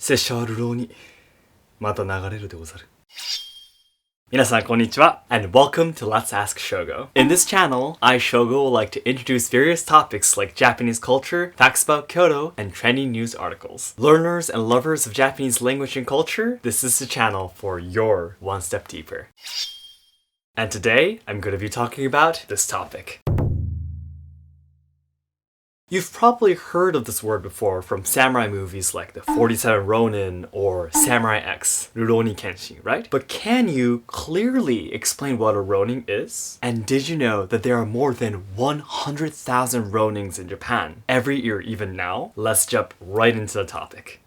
拙者は流浪にまた流れるでござる。皆さんこんにちは and welcome to Let's Ask Shogo. In this channel, I, Shogo, will like to introduce various topics like Japanese culture, facts about Kyoto, and trending news articles. Learners and lovers of Japanese language and culture, this is the channel for your one step deeper. And today, I'm going to be talking about this topic. You've probably heard of this word before from samurai movies like the 47 Ronin or Samurai X, Rurouni Kenshin, right? But can you clearly explain what a Ronin is? And did you know that there are more than 100,000 Ronins in Japan every year even now? Let's jump right into the topic.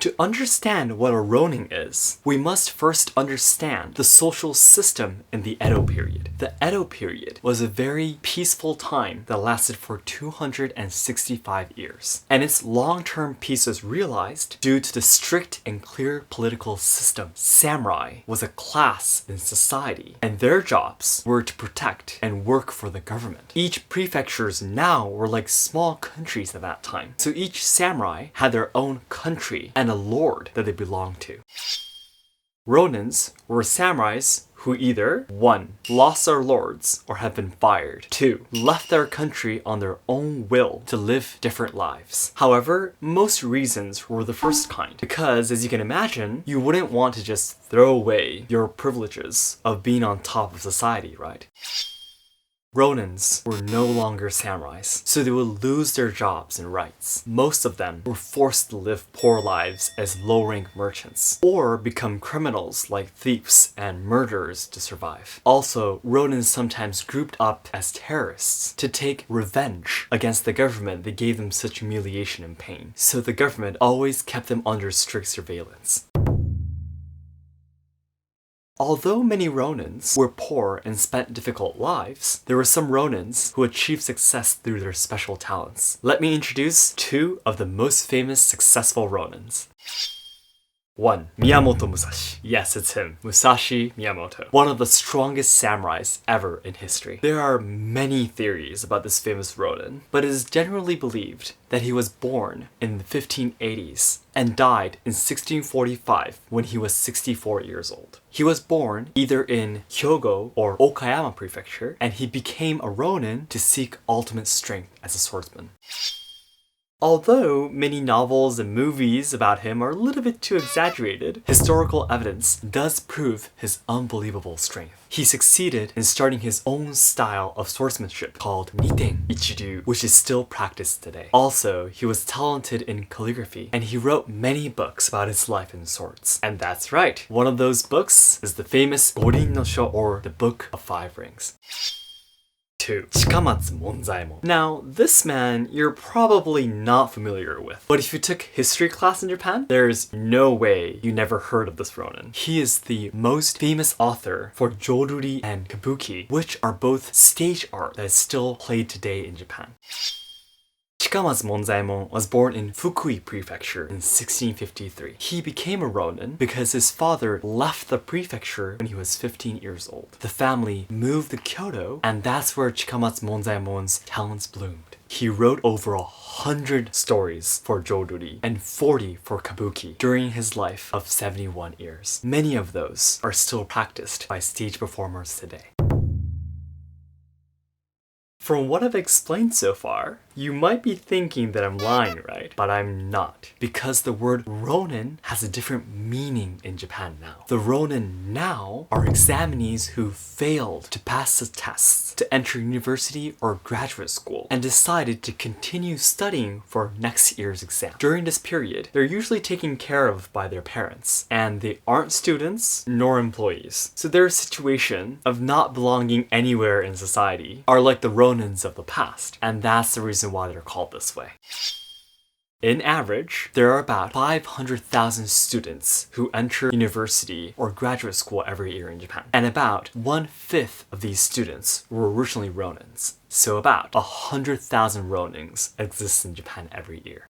To understand what a Ronin is, we must first understand the social system in the Edo period. The Edo period was a very peaceful time that lasted for 265 years. And its long-term peace was realized due to the strict and clear political system. Samurai was a class in society, and their jobs were to protect and work for the government. Each prefectures now were like small countries at that time. So each samurai had their own country and a lord that they belonged to. Ronins were samurais who either 1. Lost their lords or had been fired, 2. Left their country on their own will to live different lives. However, most reasons were the first kind, because as you can imagine, you wouldn't want to just throw away your privileges of being on top of society, right? Ronins were no longer samurais, so they would lose their jobs and rights. Most of them were forced to live poor lives as low-rank merchants, or become criminals like thieves and murderers to survive. Also, Ronins sometimes grouped up as terrorists to take revenge against the government that gave them such humiliation and pain. So the government always kept them under strict surveillance. Although many Ronins were poor and spent difficult lives, there were some Ronins who achieved success through their special talents. Let me introduce 2 of the most famous successful Ronins. 1. Miyamoto Musashi. Yes, it's him. Musashi Miyamoto. One of the strongest samurais ever in history. There are many theories about this famous Ronin, but it is generally believed that he was born in the 1580s and died in 1645 when he was 64 years old. He was born either in Shogo or Okayama Prefecture, and he became a Ronin to seek ultimate strength as a swordsman. Although many novels and movies about him are a little bit too exaggerated, historical evidence does prove his unbelievable strength. He succeeded in starting his own style of swordsmanship called Niten Ichiryu, which is still practiced today. Also, he was talented in calligraphy, and he wrote many books about his life in swords. And that's right, one of those books is the famous Ronin no Sho, or the Book of Five Rings. 2. Chikamatsu Monzaemon. Now, this man you're probably not familiar with, but if you took history class in Japan, there's no way you never heard of this Ronin. He is the most famous author for Joruri and Kabuki, which are both stage art that is still played today in Japan. Chikamatsu Monzaemon was born in Fukui Prefecture in 1653. He became a Ronin because his father left the prefecture when he was 15 years old. The family moved to Kyoto, and that's where Chikamatsu Monzaemon's talents bloomed. He wrote over 100 stories for Joruri and 40 for Kabuki during his life of 71 years. Many of those are still practiced by stage performers today. From what I've explained so far, you might be thinking that I'm lying, right? But I'm not. Because the word Ronin has a different meaning in Japan now. The Ronin now are examinees who failed to pass the tests to enter university or graduate school and decided to continue studying for next year's exam. During this period, they're usually taken care of by their parents, and they aren't students nor employees. So their situation of not belonging anywhere in society are like the Ronins of the past, and that's the reason why they're called this way. In average, there are about 500,000 students who enter university or graduate school every year in Japan. And about 1/5 of these students were originally Ronins. So about 100,000 Ronins exist in Japan every year.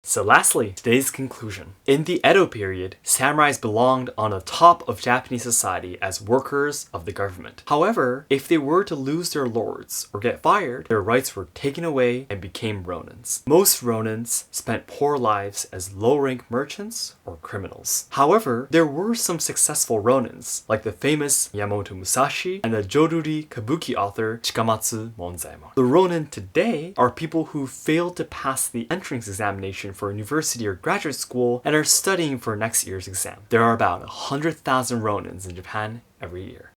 So lastly, today's conclusion. In the Edo period, samurais belonged on the top of Japanese society as workers of the government. However, if they were to lose their lords or get fired, their rights were taken away and became Ronins. Most Ronins spent poor lives as low-rank merchants or criminals. However, there were some successful Ronins, like the famous Yamamoto Musashi and the Jōruri kabuki author Chikamatsu Monzaemon. The Ronin today are people who failed to pass the entrance examination for university or graduate school and are studying for next year's exam. There are about 100,000 Ronins in Japan every year.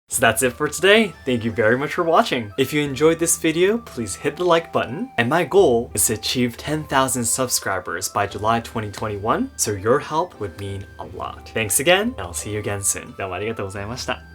So that's it for today. Thank you very much for watching. If you enjoyed this video, please hit the like button. And my goal is to achieve 10,000 subscribers by July 2021, so your help would mean a lot. Thanks again, and I'll see you again soon. どうもありがとうございました。